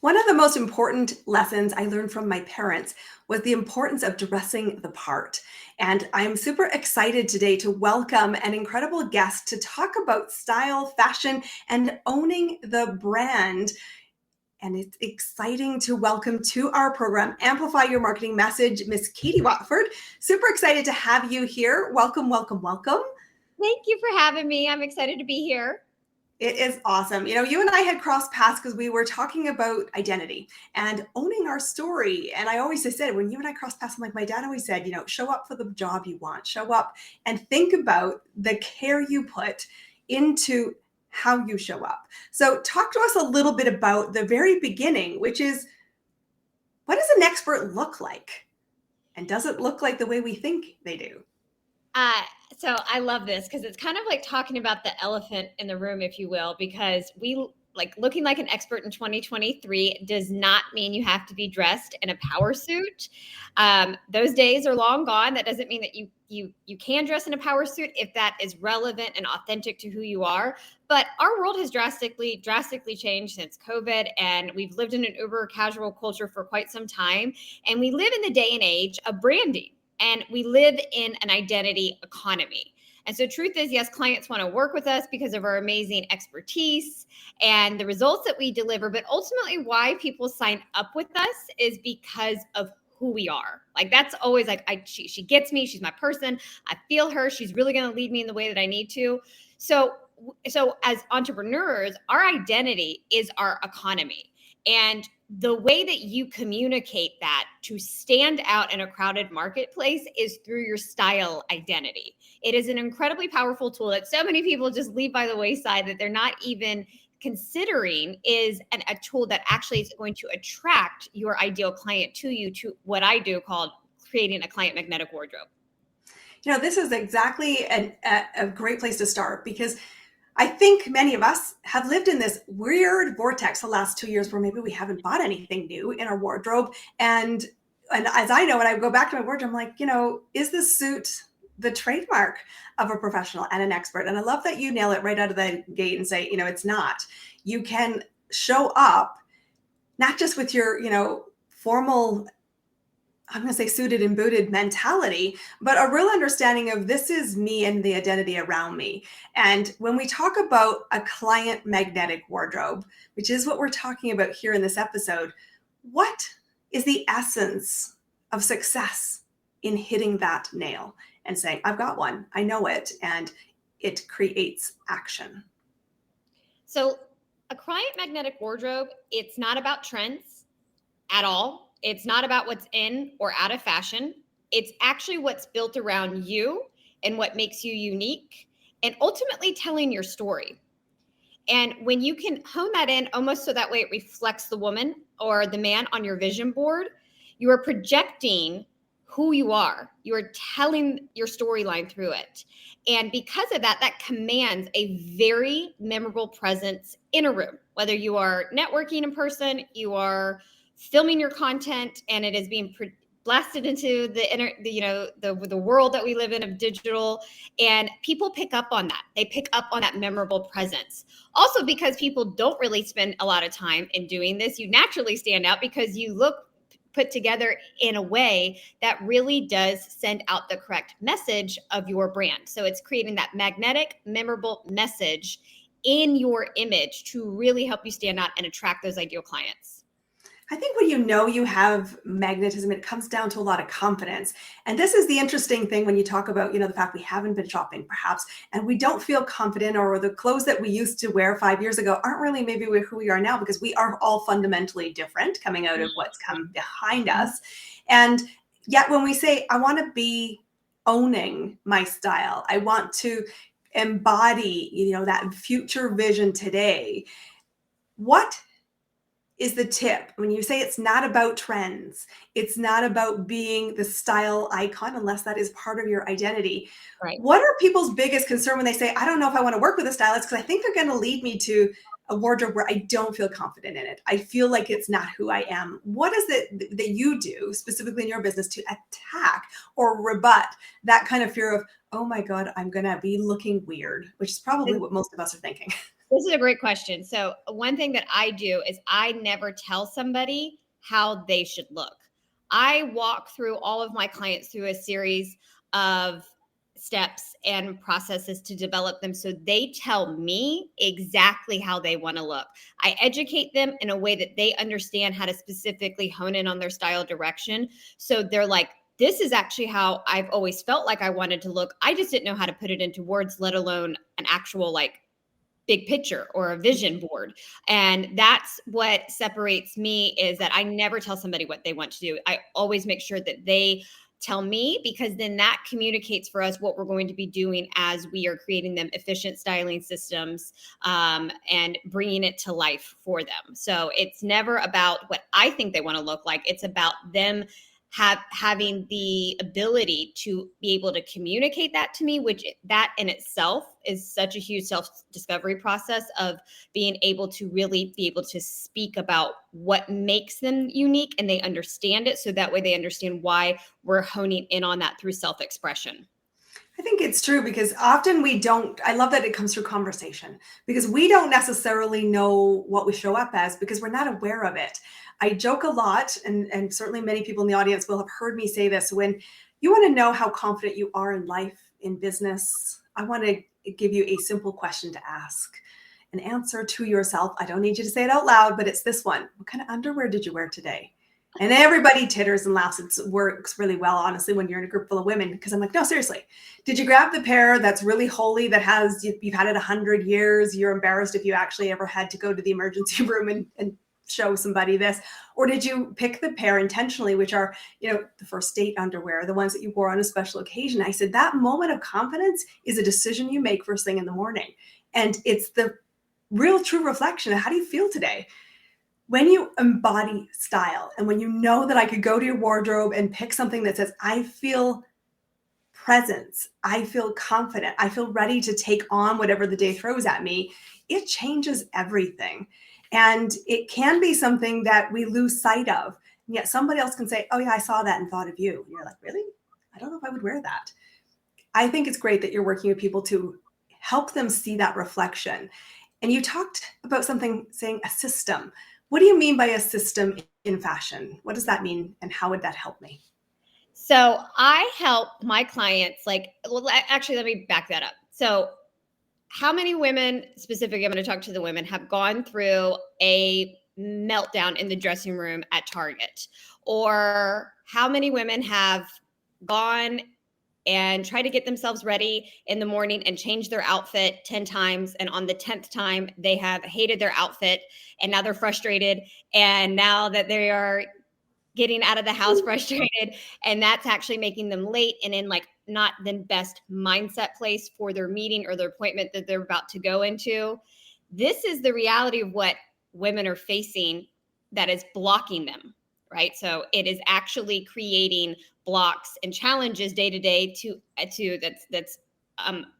One of the most important lessons I learned from my parents was the importance of dressing the part. And I'm super excited today to welcome an incredible guest to talk about style, fashion, and owning the brand. And it's exciting to welcome to our program, Amplify Your Marketing Message, Miss Katie Watford. Super excited to have you here. Welcome, welcome, welcome. Thank you for having me. I'm excited to be here. It is awesome. You know, you and I had crossed paths because we were talking about identity and owning our story. And I always just said, when you and I crossed paths, I'm like, my dad always said, show up for the job you want, show up and think about the care you put into how you show up. So talk to us a little bit about the very beginning, which is, what does an expert look like? And does it look like the way we think they do? Uh, so I love this because it's kind of like talking about the elephant in the room, if you will, because we like looking like an expert in 2023 does not mean you have to be dressed in a power suit. Those days are long gone. That doesn't mean that you can dress in a power suit if that is relevant and authentic to who you are. But our world has drastically changed since COVID, and we've lived in an uber casual culture for quite some time. And we live in the day and age of branding. And we live in an identity economy. And so truth is, yes, clients want to work with us because of our amazing expertise and the results that we deliver. But ultimately, why people sign up with us is because of who we are. Like that's always like, she gets me. She's my person. I feel her. She's really going to lead me in the way that I need to. So as entrepreneurs, our identity is our economy. And the way that you communicate that to stand out in a crowded marketplace is through your style identity. It is an incredibly powerful tool that so many people just leave by the wayside that they're not even considering is a tool that actually is going to attract your ideal client to you, to what I do called creating a client magnetic wardrobe. This is exactly a great place to start because I think many of us have lived in this weird vortex the last 2 years where maybe we haven't bought anything new in our wardrobe. And as I know, when I go back to my wardrobe, I'm like, is this suit the trademark of a professional and an expert? And I love that you nail it right out of the gate and say, it's not. You can show up not just with your, formal, I'm going to say suited and booted mentality, but a real understanding of this is me and the identity around me. And when we talk about a client magnetic wardrobe, which is what we're talking about here in this episode, what is the essence of success in hitting that nail and saying, I've got one, I know it, and it creates action? So a client magnetic wardrobe, it's not about trends at all. It's not about what's in or out of fashion. It's actually what's built around you and what makes you unique and ultimately telling your story. And when you can hone that in almost so that way it reflects the woman or the man on your vision board, you are projecting who you are. You are telling your storyline through it. And because of that, that commands a very memorable presence in a room, whether you are networking in person, you are filming your content, and it is being blasted into the world that we live in of digital, and people pick up on that. They pick up on that memorable presence. Also, because people don't really spend a lot of time in doing this, you naturally stand out because you look put together in a way that really does send out the correct message of your brand. So it's creating that magnetic, memorable message in your image to really help you stand out and attract those ideal clients. I think when you have magnetism, it comes down to a lot of confidence. And this is the interesting thing when you talk about, the fact we haven't been shopping perhaps, and we don't feel confident, or the clothes that we used to wear 5 years ago aren't really maybe who we are now, because we are all fundamentally different coming out of what's come behind us. And yet when we say, I want to be owning my style, I want to embody, that future vision today, what is the tip when you say it's not about trends? It's not about being the style icon, unless that is part of your identity. Right. What are people's biggest concern when they say, I don't know if I want to work with a stylist because I think they're going to lead me to a wardrobe where I don't feel confident in it? I feel like it's not who I am. What is it that you do specifically in your business to attack or rebut that kind of fear of, oh my God, I'm going to be looking weird, which is probably what most of us are thinking? This is a great question. So one thing that I do is I never tell somebody how they should look. I walk through all of my clients through a series of steps and processes to develop them so they tell me exactly how they want to look. I educate them in a way that they understand how to specifically hone in on their style direction. So they're like, this is actually how I've always felt like I wanted to look. I just didn't know how to put it into words, let alone an actual like big picture or a vision board. And that's what separates me, is that I never tell somebody what they want to do. I always make sure that they tell me, because then that communicates for us what we're going to be doing as we are creating them efficient styling systems, and bringing it to life for them. So it's never about what I think they want to look like. It's about them having the ability to be able to communicate that to me, which that in itself is such a huge self-discovery process of being able to really be able to speak about what makes them unique, and they understand it. So that way they understand why we're honing in on that through self-expression. I think it's true, because often we don't, I love that it comes through conversation, because we don't necessarily know what we show up as because we're not aware of it. I joke a lot, and certainly many people in the audience will have heard me say this. When you want to know how confident you are in life, in business, I want to give you a simple question to ask, an answer to yourself. I don't need you to say it out loud, but it's this one: what kind of underwear did you wear today? And everybody titters and laughs. It works really well, honestly, when you're in a group full of women, because I'm like, no, seriously, did you grab the pair that's really holy, that has, you've had it 100 years, you're embarrassed if you actually ever had to go to the emergency room and show somebody this? Or did you pick the pair intentionally, which are, the first date underwear, the ones that you wore on a special occasion? I said, that moment of confidence is a decision you make first thing in the morning. And it's the real true reflection of how do you feel today? When you embody style, and when you know that I could go to your wardrobe and pick something that says, I feel presence, I feel confident, I feel ready to take on whatever the day throws at me, it changes everything. And it can be something that we lose sight of. And yet somebody else can say, oh yeah, I saw that and thought of you. And you're like, really? I don't know if I would wear that. I think it's great that you're working with people to help them see that reflection. And you talked about something, saying a system. What do you mean by a system in fashion? What does that mean, and how would that help me? So I help my clients, actually, let me back that up. So how many women, specifically, I'm going to talk to the women, have gone through a meltdown in the dressing room at Target? Or how many women have gone and try to get themselves ready in the morning and change their outfit 10 times, and on the 10th time they have hated their outfit, and now they're frustrated, and now that they are getting out of the house frustrated, and that's actually making them late and in not the best mindset place for their meeting or their appointment that they're about to go into. This is the reality of what women are facing that is blocking them, right? So it is actually creating blocks and challenges day to day that's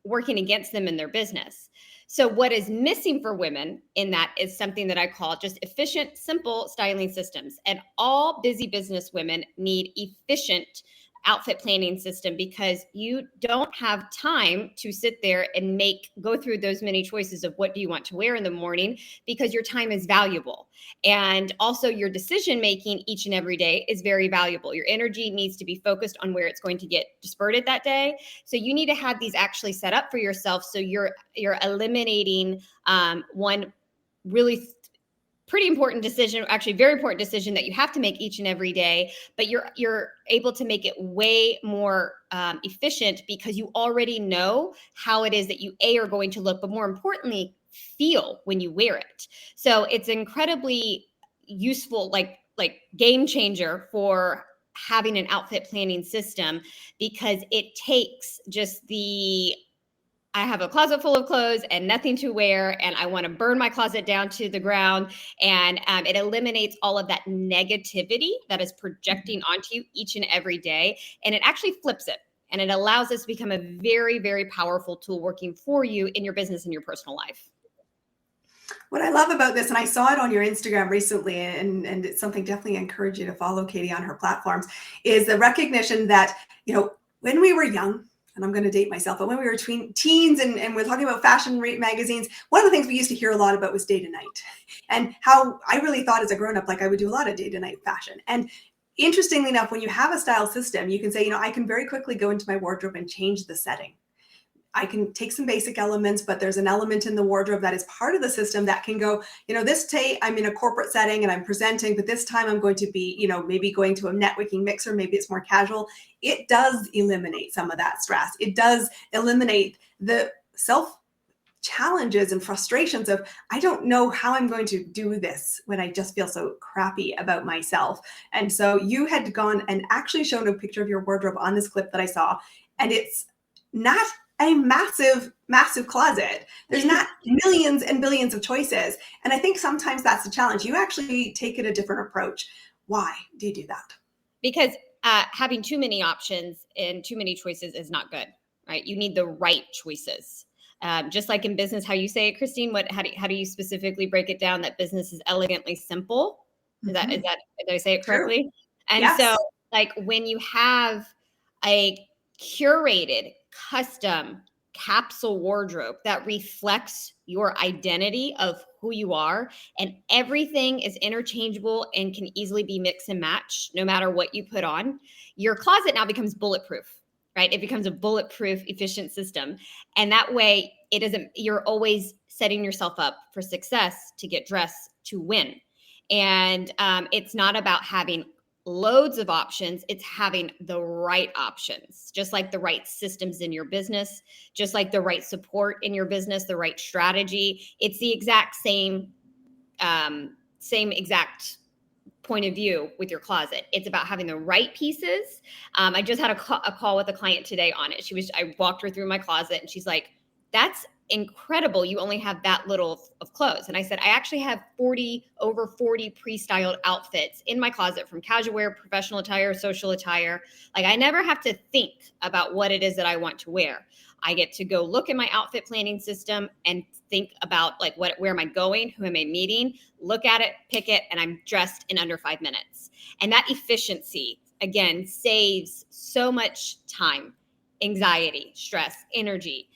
working against them in their business. So what is missing for women in that is something that I call just efficient, simple styling systems. And all busy business women need efficient outfit planning system, because you don't have time to sit there and go through those many choices of what do you want to wear in the morning, because your time is valuable. And also your decision making each and every day is very valuable. Your energy needs to be focused on where it's going to get dispersed that day. So you need to have these actually set up for yourself, so you're eliminating one really pretty important decision, actually very important decision that you have to make each and every day, but you're able to make it way more efficient, because you already know how it is that you are going to look, but more importantly, feel when you wear it. So it's incredibly useful, like game changer for having an outfit planning system, because it takes just I have a closet full of clothes and nothing to wear, and I want to burn my closet down to the ground. And it eliminates all of that negativity that is projecting onto you each and every day. And it actually flips it. And it allows us to become a very, very powerful tool working for you in your business and your personal life. What I love about this, and I saw it on your Instagram recently, and it's something definitely I encourage you to follow Katie on her platforms, is the recognition that, when we were young, and I'm going to date myself, but when we were teens and we're talking about fashion rate magazines, one of the things we used to hear a lot about was day to night, and how I really thought as a grown up, like I would do a lot of day to night fashion. And interestingly enough, when you have a style system, you can say, I can very quickly go into my wardrobe and change the setting. I can take some basic elements, but there's an element in the wardrobe that is part of the system that can go, this day I'm in a corporate setting and I'm presenting, but this time I'm going to be, maybe going to a networking mixer, maybe it's more casual. It does eliminate some of that stress. It does eliminate the self challenges and frustrations of, I don't know how I'm going to do this when I just feel so crappy about myself. And so you had gone and actually shown a picture of your wardrobe on this clip that I saw, and it's not a massive, massive closet. There's not millions and billions of choices. And I think sometimes that's the challenge. You actually take it a different approach. Why do you do that? Because having too many options and too many choices is not good, right? You need the right choices. Just like in business, how you say it, Christine, how do you specifically break it down that business is elegantly simple? Is that, did I say it correctly? True. And Yes. so like when you have a curated, custom capsule wardrobe that reflects your identity of who you are, and everything is interchangeable and can easily be mix and match no matter what you put on, your closet now becomes bulletproof, right? It becomes a bulletproof, efficient system. And that way you're always setting yourself up for success to get dressed to win. And it's not about having loads of options. It's having the right options, just like the right systems in your business, just like the right support in your business, the right strategy. It's the exact same exact point of view with your closet. It's about having the right pieces. I just had a call with a client today on it. I walked her through my closet and she's like, that's incredible. You only have that little of clothes. And I said, I actually have over 40 pre-styled outfits in my closet, from casual wear, professional attire, social attire. Like, I never have to think about what it is that I want to wear. I get to go look at my outfit planning system and think about like where am I going? Who am I meeting? Look at it, pick it, and I'm dressed in under 5 minutes. And that efficiency, again, saves so much time, anxiety, stress, energy.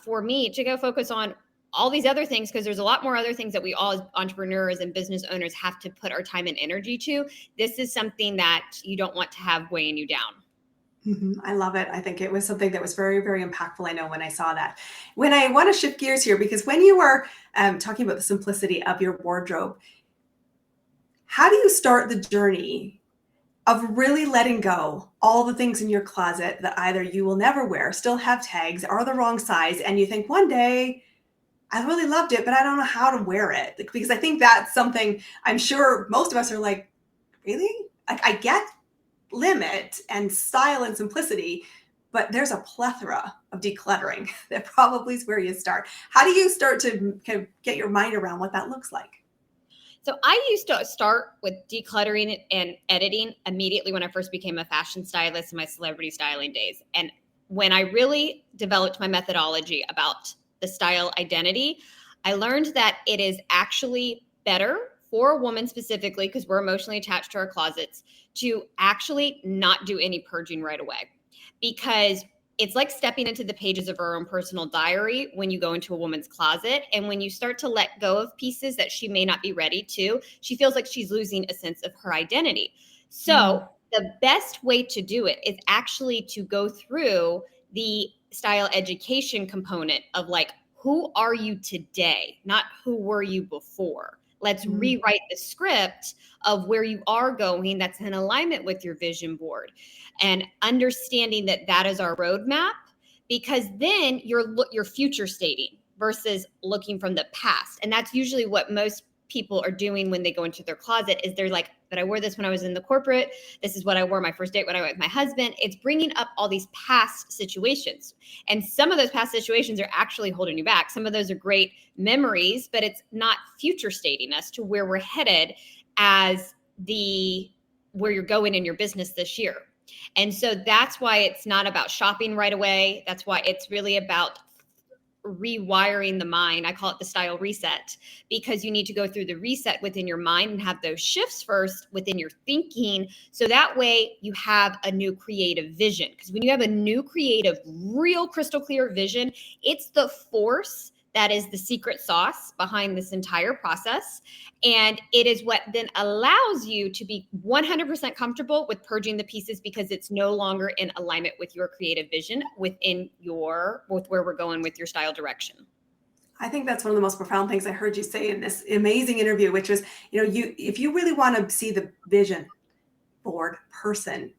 For me to go focus on all these other things, because there's a lot more other things that we all as entrepreneurs and business owners have to put our time and energy to. This is something that you don't want to have weighing you down. I love it. I think it was something that was very, very impactful. I know when I saw that. When I want to shift gears here, because when you were talking about the simplicity of your wardrobe, how do you start the journey of really letting go all the things in your closet that either you will never wear, still have tags, are the wrong size, and you think one day, I really loved it, but I don't know how to wear it? Because I think that's something I'm sure most of us are like, really? I get limit and style and simplicity, but there's a plethora of decluttering that probably is where you start. How do you start to kind of get your mind around what that looks like? So I used to start with decluttering and editing immediately when I first became a fashion stylist in my celebrity styling days. And when I really developed my methodology about the style identity, I learned that it is actually better for a woman specifically, because we're emotionally attached to our closets, to actually not do any purging right away. Because it's like stepping into the pages of her own personal diary when you go into a woman's closet. And when you start to let go of pieces that she may not be ready to, she feels like she's losing a sense of her identity. So the best way to do it is actually to go through the style education component of like, who are you today? Not who were you before. Let's rewrite the script of where you are going that's in alignment with your vision board, and understanding that that is our roadmap, because then you're future stating versus looking from the past. And that's usually what most people are doing when they go into their closet, is they're like, but I wore this when I was in the corporate. This is what I wore my first date when I went with my husband. It's bringing up all these past situations. And some of those past situations are actually holding you back. Some of those are great memories, but it's not future stating us to where we're headed as where you're going in your business this year. And so that's why it's not about shopping right away. That's why it's really about rewiring the mind. I call it the style reset, because you need to go through the reset within your mind and have those shifts first within your thinking. So that way you have a new creative vision. Because when you have a new creative, real crystal clear vision, it's the force that is the secret sauce behind this entire process. And it is what then allows you to be 100% comfortable with purging the pieces, because it's no longer in alignment with your creative vision with where we're going with your style direction. I think that's one of the most profound things I heard you say in this amazing interview, which was, if you really want to see the vision board person,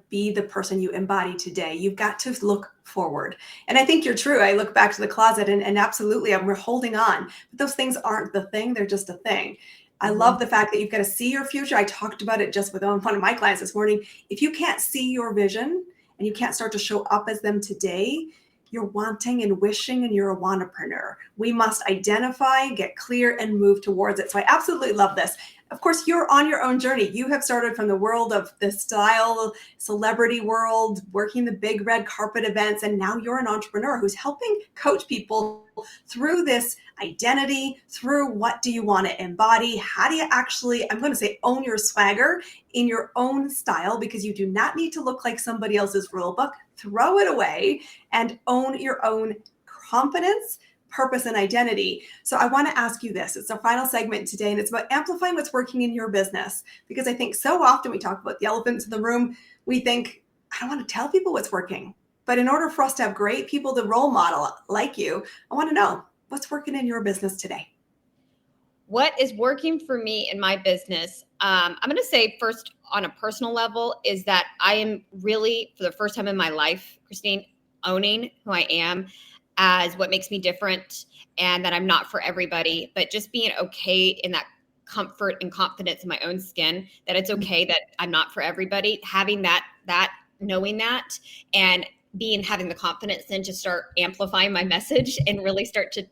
be the person you embody today, you've got to look forward. And I think you're true. I look back to the closet and absolutely, we're holding on. But those things aren't the thing. They're just a thing. I love the fact that you've got to see your future. I talked about it just with one of my clients this morning. If you can't see your vision and you can't start to show up as them today, you're wanting and wishing, and you're a wannapreneur. We must identify, get clear, and move towards it. So I absolutely love this. Of course, you're on your own journey. You have started from the world of the style, celebrity world, working the big red carpet events, and now you're an entrepreneur who's helping coach people through this identity, through what do you want to embody? How do you actually, I'm going to say, own your swagger in your own style, because you do not need to look like somebody else's rule book. Throw it away and own your own confidence, purpose, and identity. So I want to ask you this. It's our final segment today, and it's about amplifying what's working in your business. Because I think so often we talk about the elephants in the room. We think, I don't want to tell people what's working. But in order for us to have great people to role model like you, I want to know what's working in your business today. What is working for me in my business? I'm going to say first, on a personal level, is that I am really, for the first time in my life, Christine, owning who I am as what makes me different, and that I'm not for everybody, but just being okay in that comfort and confidence in my own skin, that it's okay that I'm not for everybody, having that knowing that, and having the confidence then to start amplifying my message and really start to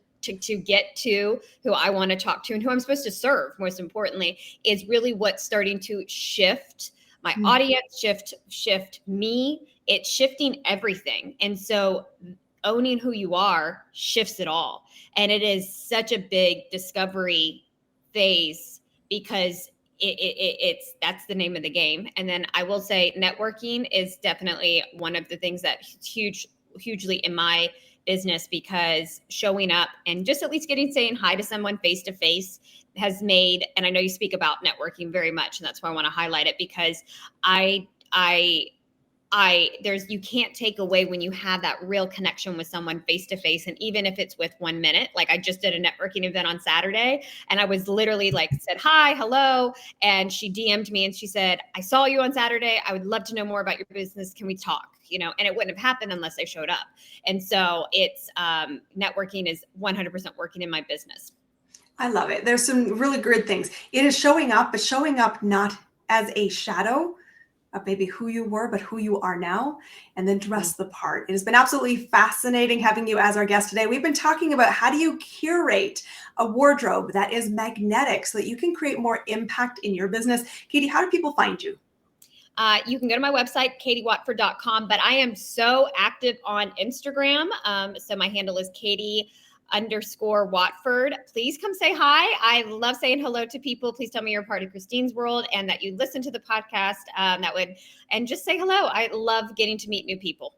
get to who I want to talk to and who I'm supposed to serve, most importantly, is really what's starting to shift my audience, shift me. It's shifting everything. And so owning who you are shifts it all. And it is such a big discovery phase, because that's the name of the game. And then I will say networking is definitely one of the things that's hugely in my business, because showing up and just at least saying hi to someone face to face has made, and I know you speak about networking very much, and that's why I want to highlight it, because you can't take away when you have that real connection with someone face to face. And even if it's with 1 minute, like I just did a networking event on Saturday, and I was literally said, hi, hello. And she DM'd me and she said, I saw you on Saturday. I would love to know more about your business. Can we talk? And it wouldn't have happened unless I showed up. And so it's networking is 100% working in my business. I love it. There's some really good things. It is showing up, but showing up not as a shadow of maybe who you were, but who you are now, and then dress the part. It has been absolutely fascinating having you as our guest today. We've been talking about how do you curate a wardrobe that is magnetic so that you can create more impact in your business. Katie, how do people find you? You can go to my website, katiewatford.com, but I am so active on Instagram. So my handle is Katie_Watford. Please come say hi. I love saying hello to people. Please tell me you're a part of Christine's world and that you listen to the podcast. And just say hello. I love getting to meet new people.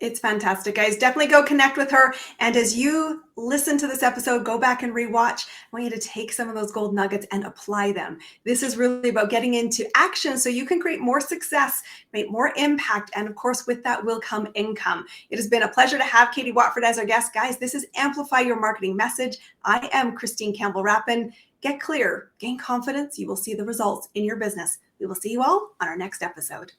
It's fantastic, guys. Definitely go connect with her. And as you listen to this episode, go back and rewatch. I want you to take some of those gold nuggets and apply them. This is really about getting into action so you can create more success, make more impact. And of course, with that will come income. It has been a pleasure to have Katie Watford as our guest. Guys, this is Amplify Your Marketing Message. I am Christine Campbell-Rappin. Get clear, gain confidence. You will see the results in your business. We will see you all on our next episode.